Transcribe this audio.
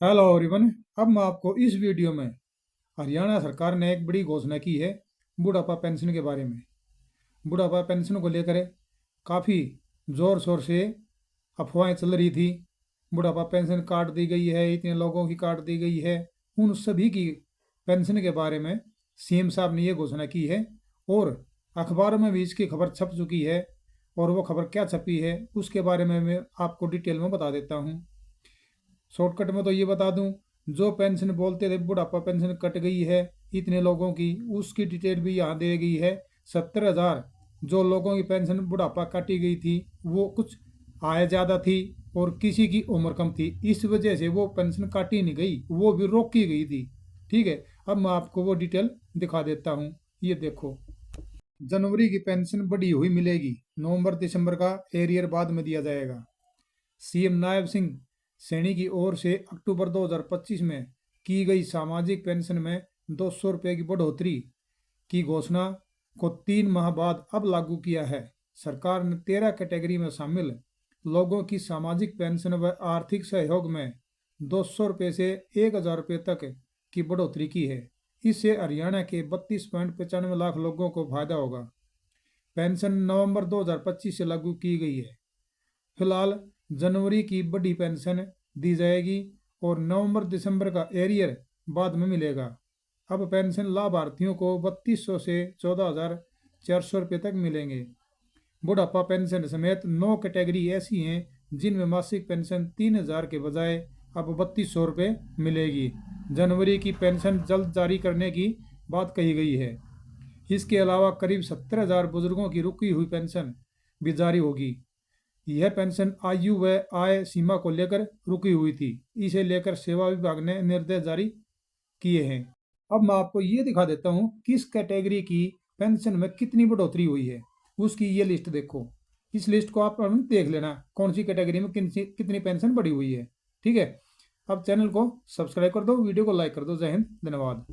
Hello everyone. अब मैं आपको इस वीडियो में हरियाणा सरकार ने एक बड़ी घोषणा की है बुढ़ापा पेंशन के बारे में। बुढ़ापा पेंशन को लेकर काफ़ी ज़ोर शोर से अफवाहें चल रही थी। बुढ़ापा पेंशन काट दी गई है, इतने लोगों की काट दी गई है। उन सभी की पेंशन के बारे में सीएम साहब ने ये घोषणा की है और अखबारों में भी इसकी खबर छप चुकी है। और वो खबर क्या छपी है उसके बारे में मैं आपको डिटेल में बता देता हूँ। शॉर्टकट में तो ये बता दूं, जो पेंशन बोलते थे बुढ़ापा पेंशन कट गई है इतने लोगों की, उसकी डिटेल भी यहाँ दे गई है। 70,000 जो लोगों की पेंशन बुढ़ापा काटी गई थी, वो कुछ आय ज़्यादा थी और किसी की उम्र कम थी, इस वजह से वो पेंशन काटी नहीं गई, वो भी रोकी गई थी। ठीक है, अब मैं आपको वो डिटेल दिखा देता हूँ। ये देखो, जनवरी की पेंशन बढ़ी हुई मिलेगी, नवंबर दिसंबर का एरियर बाद में दिया जाएगा। सीएम नायब सिंह सैनी की ओर से अक्टूबर 2025 में की गई सामाजिक पेंशन में 200 रुपये की बढ़ोतरी की घोषणा को 3 माह बाद अब लागू किया है। सरकार ने 13 कैटेगरी में शामिल लोगों की सामाजिक पेंशन व आर्थिक सहयोग में 200 रुपये से 1,000 रुपये तक की बढ़ोतरी की है। इससे हरियाणा के 32.95 लाख लोगों को फायदा होगा। पेंशन नवंबर 2025 से लागू की गई है। फिलहाल जनवरी की बड़ी पेंशन दी जाएगी और नवंबर दिसंबर का एरियर बाद में मिलेगा। अब पेंशन लाभार्थियों को 3200 से 14,400 रुपये तक मिलेंगे। बुढ़ापा पेंशन समेत 9 कैटेगरी ऐसी हैं जिनमें मासिक पेंशन 3,000 के बजाय अब 3200 रुपये मिलेगी। जनवरी की पेंशन जल्द जारी करने की बात कही गई है। इसके अलावा करीब 70,000 बुजुर्गों की रुकी हुई पेंशन भी जारी होगी। यह पेंशन आयु व आय सीमा को लेकर रुकी हुई थी। इसे लेकर सेवा विभाग ने निर्देश जारी किए हैं। अब मैं आपको ये दिखा देता हूँ किस कैटेगरी की पेंशन में कितनी बढ़ोतरी हुई है, उसकी ये लिस्ट देखो। इस लिस्ट को आप देख लेना कौन सी कैटेगरी में कितनी पेंशन बढ़ी हुई है। ठीक है, अब चैनल को सब्सक्राइब कर दो, वीडियो को लाइक कर दो। जय हिंद, धन्यवाद।